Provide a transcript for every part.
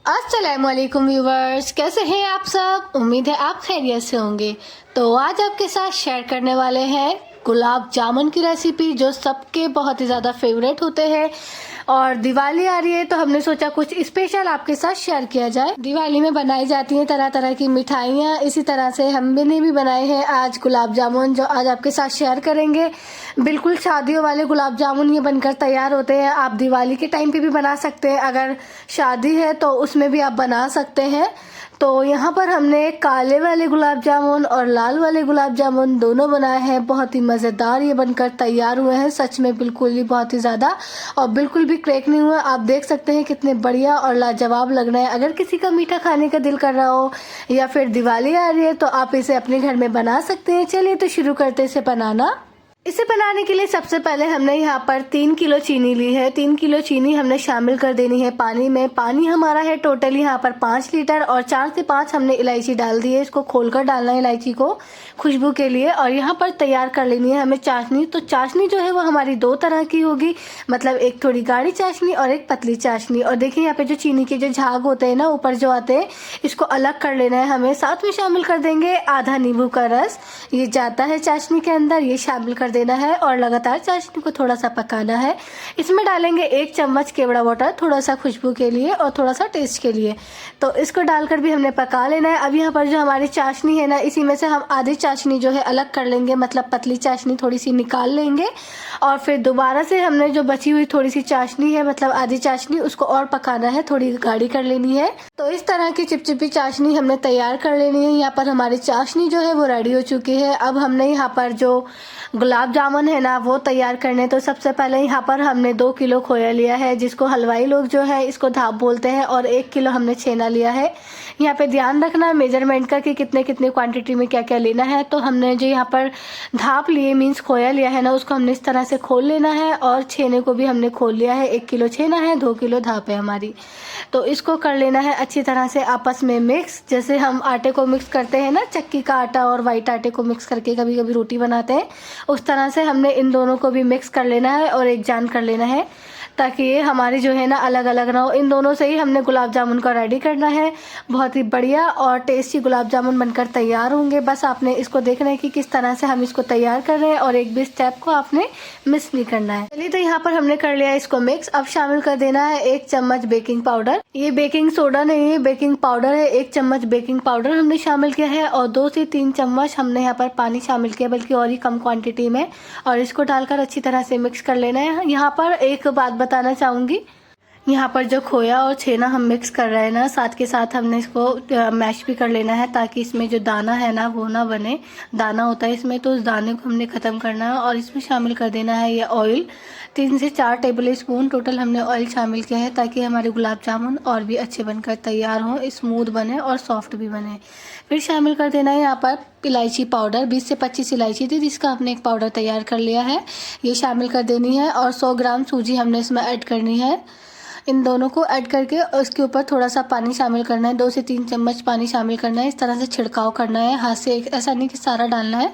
अस्सलामुअलैकुम व्यूवर्स, कैसे हैं आप सब। उम्मीद है आप खैरियत से होंगे। तो आज आपके साथ शेयर करने वाले हैं गुलाब जामुन की रेसिपी, जो सबके बहुत ही ज़्यादा फेवरेट होते हैं। और दिवाली आ रही है तो हमने सोचा कुछ स्पेशल आपके साथ शेयर किया जाए। दिवाली में बनाई जाती हैं तरह तरह की मिठाइयाँ, इसी तरह से हमने भी बनाए हैं आज गुलाब जामुन, जो आज आपके साथ शेयर करेंगे। बिल्कुल शादियों वाले गुलाब जामुन ये बनकर तैयार होते हैं। आप दिवाली के टाइम पे भी बना सकते हैं, अगर शादी है तो उसमें भी आप बना सकते हैं। तो यहाँ पर हमने काले वाले गुलाब जामुन और लाल वाले गुलाब जामुन दोनों बनाए हैं। बहुत ही मज़ेदार ये बनकर तैयार हुए हैं, सच में बिल्कुल ही बहुत ही ज़्यादा, और बिल्कुल भी क्रैक नहीं हुआ। आप देख सकते हैं कितने बढ़िया और लाजवाब लग रहे हैं। अगर किसी का मीठा खाने का दिल कर रहा हो या फिर दिवाली आ रही है तो आप इसे अपने घर में बना सकते हैं। चलिए तो शुरू करते हैं इसे बनाना। इसे बनाने के लिए सबसे पहले हमने यहाँ पर 3 किलो चीनी ली है। 3 किलो चीनी हमने शामिल कर देनी है पानी में। पानी हमारा है टोटली यहाँ पर 5 लीटर, और 4 से 5 हमने इलायची डाल दी है। इसको खोलकर डालना है इलायची को खुशबू के लिए। और यहाँ पर तैयार कर लेनी है हमें चाशनी। तो चाशनी जो है वो हमारी 2 तरह की होगी, मतलब एक थोड़ी गाढ़ी चाशनी और एक पतली चाशनी। और देखिए यहाँ पे जो चीनी के जो झाग होते हैं ना ऊपर जो आते हैं, इसको अलग कर लेना है हमें। साथ में शामिल कर देंगे आधा नींबू का रस, ये जाता है चाशनी के अंदर, ये शामिल कर देना है। और लगातार चाशनी को थोड़ा सा पकाना है। इसमें डालेंगे 1 चम्मच केवड़ा वाटर, थोड़ा सा खुशबू के लिए और थोड़ा सा टेस्ट के लिए। तो इसको डालकर भी हमने पका लेना है। अब यहाँ पर जो हमारी चाशनी है ना, इसी में से हम आधी चाशनी जो है अलग कर लेंगे, मतलब पतली चाशनी थोड़ी सी निकाल लेंगे। और फिर दोबारा से हमने जो बची हुई थोड़ी सी चाशनी है, मतलब आधी चाशनी, उसको और पकाना है, थोड़ी गाढ़ी कर लेनी है। तो इस तरह की चिपचिपी चाशनी हमने तैयार कर लेनी है। यहाँ पर हमारी चाशनी जो है वो रेडी हो चुकी है। अब हमने यहाँ पर जो गुलाब जामुन है ना वो तैयार करने। तो सबसे पहले यहाँ पर हमने 2 किलो खोया लिया है, जिसको हलवाई लोग जो है इसको धाप बोलते हैं, और 1 किलो हमने छेना लिया है। यहाँ पे ध्यान रखना मेजरमेंट का कि कितने कितने क्वांटिटी में क्या क्या लेना है। तो हमने जो यहाँ पर धाप लिए मीन्स खोया लिया है ना, उसको हमने इस तरह से खोल लेना है। और छेने को भी हमने खोल लिया है। 1 किलो छेना है, 2 किलो धाप है हमारी। तो इसको कर लेना है अच्छी तरह से आपस में मिक्स, जैसे हम आटे को मिक्स करते हैं ना, चक्की का आटा और वाइट आटे को मिक्स करके कभी कभी रोटी बनाते हैं, उस तरह से हमने इन दोनों को भी मिक्स कर लेना है और एक जान कर लेना है, ताकि ये हमारी जो है ना अलग अलग ना हो। इन दोनों से ही हमने गुलाब जामुन को रेडी करना है। बहुत ही बढ़िया और टेस्टी गुलाब जामुन बनकर तैयार होंगे। बस आपने इसको देखना है कि किस तरह से हम इसको तैयार कर रहे हैं, और एक भी स्टेप को आपने मिस नहीं करना है। चलिए तो यहाँ पर हमने कर लिया इसको मिक्स। अब शामिल कर देना है 1 चम्मच बेकिंग पाउडर। ये बेकिंग सोडा नहीं है, बेकिंग पाउडर है। 1 चम्मच बेकिंग पाउडर हमने शामिल किया है, और 2 से 3 चम्मच हमने यहाँ पर पानी शामिल किया, बल्कि और ही कम क्वांटिटी में। और इसको डालकर अच्छी तरह से मिक्स कर लेना है। यहाँ पर एक बात बताना चाहूँगी, यहाँ पर जो खोया और छेना हम मिक्स कर रहे हैं ना, साथ के साथ हमने इसको मैश भी कर लेना है, ताकि इसमें जो दाना है ना वो ना बने। दाना होता है इसमें, तो उस दाने को हमने ख़त्म करना है। और इसमें शामिल कर देना है ये ऑयल। 3 से 4 टेबल स्पून टोटल हमने ऑयल शामिल किया है, ताकि हमारे गुलाब जामुन और भी अच्छे बनकर तैयार हों, स्मूथ बने और सॉफ्ट भी बने। फिर शामिल कर देना है यहाँ पर इलायची पाउडर। 20 से 25 इलायची थी, जिसका हमने एक पाउडर तैयार कर लिया है, ये शामिल कर देनी है। और 100 ग्राम सूजी हमने इसमें ऐड करनी है। इन दोनों को ऐड करके उसके ऊपर थोड़ा सा पानी शामिल करना है, 2 से 3 चम्मच पानी शामिल करना है। इस तरह से छिड़काव करना है हाथ से, ऐसा नहीं कि सारा डालना है।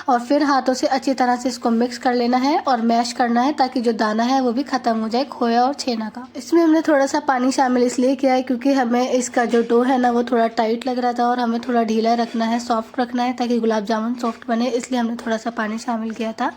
और फिर हाथों से अच्छी तरह से इसको मिक्स कर लेना है और मैश करना है, ताकि जो दाना है वो भी ख़त्म हो जाए खोया और छेना का। इसमें हमने थोड़ा सा पानी शामिल इसलिए किया है क्योंकि हमें इसका जो डो है ना वो थोड़ा टाइट लग रहा था, और हमें थोड़ा ढीला रखना है, सॉफ्ट रखना है, ताकि गुलाब जामुन सॉफ्ट बने, इसलिए हमने थोड़ा सा पानी शामिल किया था।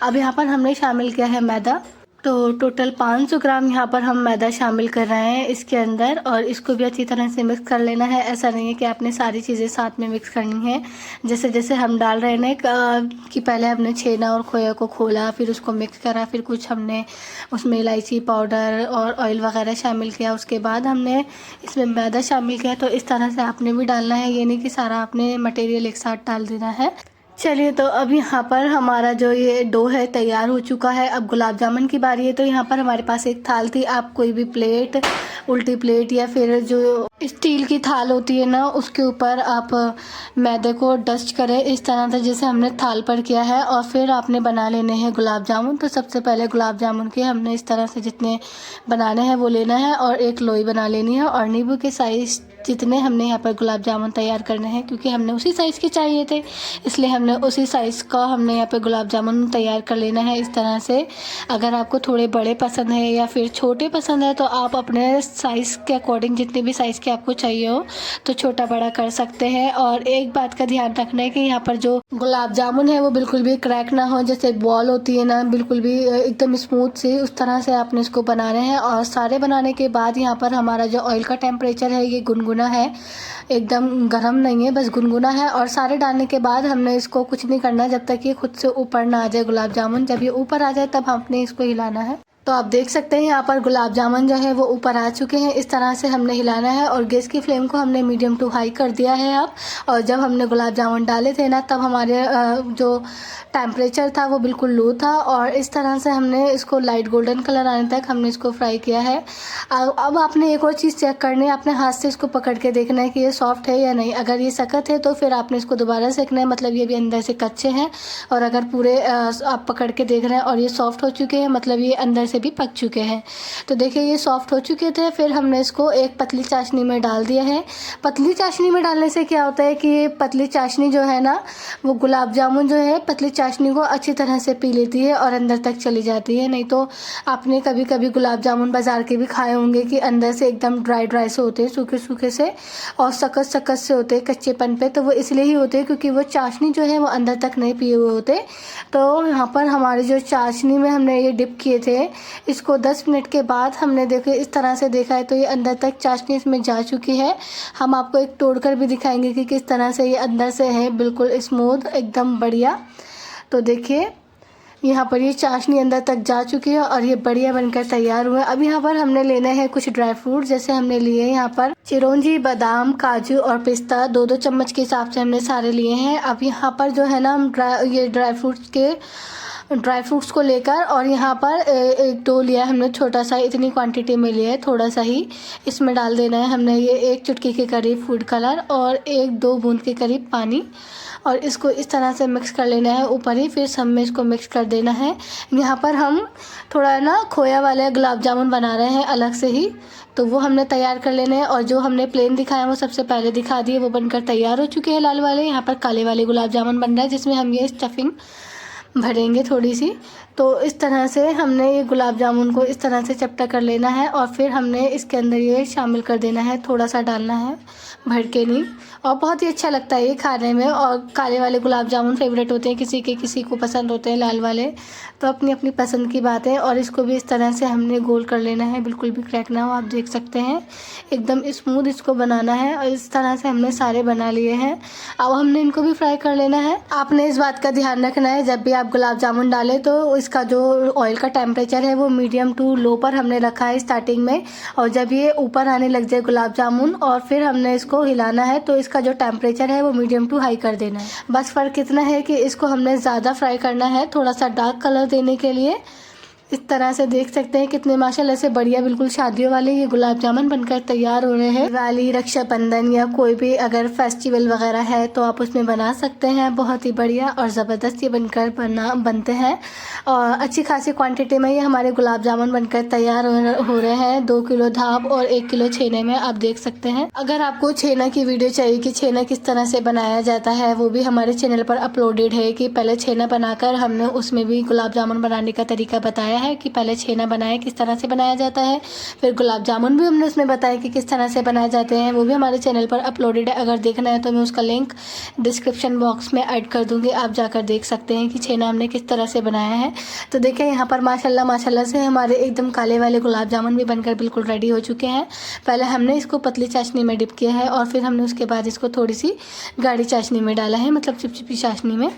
अब यहाँ पर हमने शामिल किया है मैदा। तो टोटल 500 ग्राम यहाँ पर हम मैदा शामिल कर रहे हैं इसके अंदर, और इसको भी अच्छी तरह से मिक्स कर लेना है। ऐसा नहीं है कि आपने सारी चीज़ें साथ में मिक्स करनी है। जैसे जैसे हम डाल रहे हैं ना कि पहले हमने छेना और खोया को खोला, फिर उसको मिक्स करा, फिर कुछ हमने उसमें इलायची पाउडर और ऑयल वगैरह शामिल किया, उसके बाद हमने इसमें मैदा शामिल किया। तो इस तरह से आपने भी डालना है, ये नहीं कि सारा आपने मटेरियल एक साथ डाल देना है। चलिए तो अब यहाँ पर हमारा जो ये डो है तैयार हो चुका है। अब गुलाब जामुन की बारी है। तो यहाँ पर हमारे पास एक थाल थी, आप कोई भी प्लेट, उल्टी प्लेट या फिर जो स्टील की थाल होती है ना, उसके ऊपर आप मैदे को डस्ट करें इस तरह से जैसे हमने थाल पर किया है, और फिर आपने बना लेने हैं गुलाब जामुन। तो सबसे पहले गुलाब जामुन के हमने इस तरह से जितने बनाने हैं वो लेना है और एक लोई बना लेनी है, और नींबू के साइज़ जितने हमने यहाँ पर गुलाब जामुन तैयार करने हैं, क्योंकि हमने उसी साइज़ के चाहिए थे इसलिए हमने उसी साइज़ का हमने यहाँ पे गुलाब जामुन तैयार कर लेना है इस तरह से। अगर आपको थोड़े बड़े पसंद है या फिर छोटे पसंद है तो आप अपने साइज़ के अकॉर्डिंग जितने भी साइज़ के आपको चाहिए हो तो छोटा बड़ा कर सकते हैं। और एक बात का ध्यान रखना है कि यहाँ पर जो गुलाब जामुन है वो बिल्कुल भी क्रैक ना हो, जैसे बॉल होती है ना बिल्कुल भी एकदम स्मूथ से, उस तरह से आपने इसको बनाने हैं। और सारे बनाने के बाद यहाँ पर हमारा जो ऑयल का टेम्परेचर है ये गुनगुना है, एकदम गर्म नहीं है, बस गुनगुना है। और सारे डालने के बाद हमने इसको कुछ नहीं करना जब तक ये खुद से ऊपर ना आ जाए गुलाब जामुन। जब ये ऊपर आ जाए तब हमने इसको हिलाना है। तो आप देख सकते हैं यहाँ पर गुलाब जामुन जो है वो ऊपर आ चुके हैं, इस तरह से हमने हिलाना है। और गैस की फ्लेम को हमने मीडियम टू हाई कर दिया है अब। और जब हमने गुलाब जामुन डाले थे ना तब हमारे जो टेम्परेचर था वो बिल्कुल लो था, और इस तरह से हमने इसको लाइट गोल्डन कलर आने तक हमने इसको फ्राई किया है। अब आपने एक और चीज़ चेक करनी है, अपने हाथ से इसको पकड़ के देखना है कि ये सॉफ्ट है या नहीं। अगर ये सख्त है तो फिर आपने इसको दोबारा सेकना है, मतलब ये भी अंदर से कच्चे हैं। और अगर पूरे आप पकड़ के देख रहे हैं और ये सॉफ्ट हो चुके हैं, मतलब ये अंदर से भी पक चुके हैं। तो देखिए ये सॉफ्ट हो चुके थे। फिर हमने इसको एक पतली चाशनी में डाल दिया है। पतली चाशनी में डालने से क्या होता है कि पतली चाशनी जो है ना वो गुलाब जामुन जो है पतली चाशनी को अच्छी तरह से पी लेती है और अंदर तक चली जाती है। नहीं तो आपने कभी कभी गुलाब जामुन बाज़ार के भी खाए होंगे कि अंदर से एकदम ड्राई ड्राई से होते हैं, सूखे सूखे से, और सकत सकत से होते हैं कच्चेपन पे। तो वो इसलिए ही होते हैं क्योंकि वो चाशनी जो है वो अंदर तक नहीं पिए हुए होते। तो यहाँ पर हमारी जो चाशनी में हमने ये डिप किए थे, इसको 10 मिनट के बाद हमने देखे इस तरह से देखा है तो ये अंदर तक चाशनी इसमें जा चुकी है। हम आपको एक तोड़कर भी दिखाएंगे कि किस तरह से ये अंदर से है, बिल्कुल स्मूथ एकदम बढ़िया। तो देखिए यहाँ पर ये चाशनी अंदर तक जा चुकी है और ये बढ़िया बनकर तैयार हुआ है। अब यहाँ पर हमने लेना है कुछ ड्राई फ्रूट, जैसे हमने लिए यहाँ पर चिरौंजी, बादाम, काजू और पिस्ता 2-2 चम्मच के हिसाब से हमने सारे लिए हैं। अब यहाँ पर जो है ना हम ड्राई फ्रूट्स को लेकर, और यहाँ पर एक डो लिया है हमने छोटा सा, इतनी क्वांटिटी में लिया है, थोड़ा सा ही इसमें डाल देना है हमने ये 1 चुटकी के करीब फूड कलर और 1-2 बूंद के करीब पानी, और इसको इस तरह से मिक्स कर लेना है ऊपर ही, फिर सब में इसको मिक्स कर देना है। यहाँ पर हम थोड़ा ना खोया वाले गुलाब जामुन बना रहे हैं अलग से ही, तो वो हमने तैयार कर लेने हैं। और जो हमने प्लेन दिखाया वो सबसे पहले दिखा दिए, वो बनकर तैयार हो चुके हैं लाल वाले। यहाँ पर काले वाले गुलाब जामुन बन रहा है जिसमें हम ये स्टफिंग भरेंगे थोड़ी सी। तो इस तरह से हमने ये गुलाब जामुन को इस तरह से चपटा कर लेना है, और फिर हमने इसके अंदर ये शामिल कर देना है, थोड़ा सा डालना है, भर के नहीं। और बहुत ही अच्छा लगता है ये खाने में। और काले वाले गुलाब जामुन फेवरेट होते हैं किसी के, किसी को पसंद होते हैं लाल वाले, तो अपनी अपनी पसंद की बात है। और इसको भी इस तरह से हमने गोल कर लेना है, बिल्कुल भी क्रैक ना हो। आप देख सकते हैं एकदम स्मूथ इसको बनाना है, और इस तरह से हमने सारे बना लिए हैं। अब हमने इनको भी फ्राई कर लेना है। आपने इस बात का ध्यान रखना है जब भी आप गुलाब जामुन डालें तो इसका जो ऑयल का टेम्परेचर है वो मीडियम टू लो पर हमने रखा है स्टार्टिंग में, और जब ये ऊपर आने लग जाए गुलाब जामुन और फिर हमने इसको हिलाना है तो इसका जो टेम्परेचर है वो मीडियम टू हाई कर देना है। बस फ़र्क इतना है कि इसको हमने ज़्यादा फ्राई करना है थोड़ा सा डार्क कलर देने के लिए। इस तरह से देख सकते हैं कितने माशाल्लाह से बढ़िया बिल्कुल शादियों वाले ये गुलाब जामुन बनकर तैयार हो रहे हैं। दिवाली, रक्षाबंधन या कोई भी अगर फेस्टिवल वगैरह है तो आप उसमें बना सकते हैं। बहुत ही बढ़िया और ज़बरदस्त ये बनकर बनते हैं, और अच्छी खासी क्वांटिटी में ये हमारे गुलाब जामुन बनकर तैयार हो रहे हैं। 2 किलो धाप और 1 किलो छेने में आप देख सकते हैं। अगर आपको छेना की वीडियो चाहिए कि छेना किस तरह से बनाया जाता है, वो भी हमारे चैनल पर अपलोडेड है कि पहले छेना बनाकर हमने उसमें भी गुलाब जामुन बनाने का तरीका बताया है कि पहले छेना बनाए किस तरह से बनाया जाता है, फिर गुलाब जामुन भी हमने उसमें बताया कि किस तरह से बनाए जाते हैं। वो भी हमारे चैनल पर अपलोडेड है, अगर देखना है तो मैं उसका लिंक डिस्क्रिप्शन बॉक्स में ऐड कर दूंगी, आप जाकर देख सकते हैं कि छेना हमने किस तरह से बनाया है। तो देखिए यहाँ पर माशाल्लाह माशाल्लाह से हमारे एकदम काले वाले गुलाब जामुन भी बनकर बिल्कुल रेडी हो चुके हैं। पहले हमने इसको पतली चाशनी में डिप किया है और फिर हमने उसके बाद इसको थोड़ी सी गाढ़ी चाशनी में डाला है, मतलब चिपचिपी चाशनी में,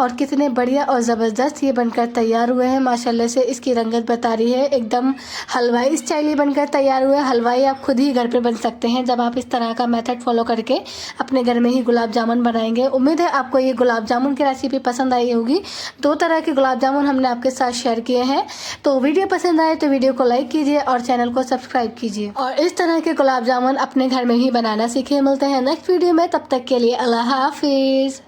और कितने बढ़िया और ज़बरदस्त ये बनकर तैयार हुए हैं माशाल्लाह से। इसकी रंगत बता रही है। एकदम हलवाई स्टाइल बनकर तैयार हुआ है। हलवाई आप खुद ही घर पे बन सकते हैं जब आप इस तरह का मेथड फॉलो करके अपने घर में ही गुलाब जामुन बनाएंगे। उम्मीद है आपको ये गुलाब जामुन की रेसिपी पसंद आई होगी। 2 तरह के गुलाब जामुन हमने आपके साथ शेयर किए हैं। तो वीडियो पसंद आए तो वीडियो को लाइक कीजिए और चैनल को सब्सक्राइब कीजिए और इस तरह के गुलाब जामुन अपने घर में ही बनाना सीखिए। मिलते हैं नेक्स्ट वीडियो में, तब तक के लिए अल्लाह हाफिज।